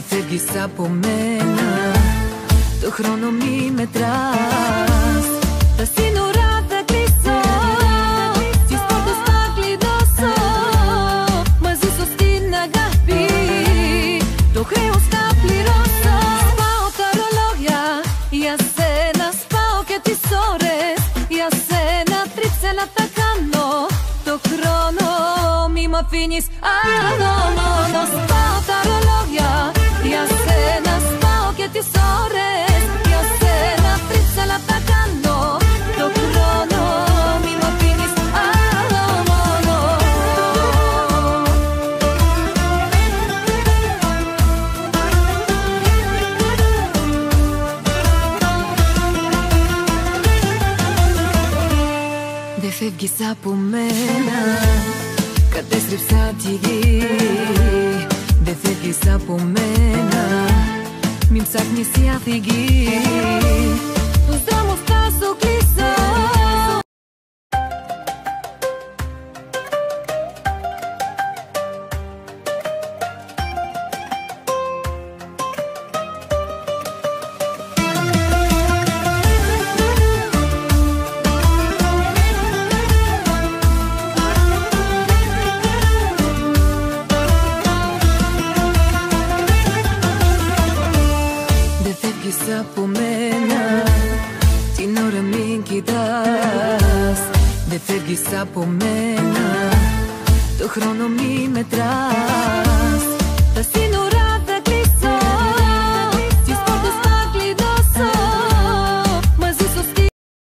Δεν φεύγεις από μένα, το χρόνο μη μετράς. Τα σύνορα θα κλείσω, τις πόρτες θα κλειδώσω. Μαζί σου στην αγάπη, το χρέος θα πληρώσω. Σπάω τα ρολόγια, για σένα σπάω και τις ώρες. Για σένα τρίψε να τα κάνω, το χρόνο μη μ' αφήνεις άλλο μόνο. Σπάω τα ρολόγια, για σένα σπάω και τις ώρες. Για σένα τρίψε να τα κάνω, το χρόνο μη μ' αφήνεις άλλο μόνο. Δεν φεύγεις από μένα, κατέστρεψα τη γη. Δεν φεύγεις από μένα, μην ψάχνεις η αφηγή. Τους δρόμους θα σου κλείσω. Από μένα, την ώρα μην κοιτάς. Δεν φεύγεις από μένα, το χρόνο μη μετράς.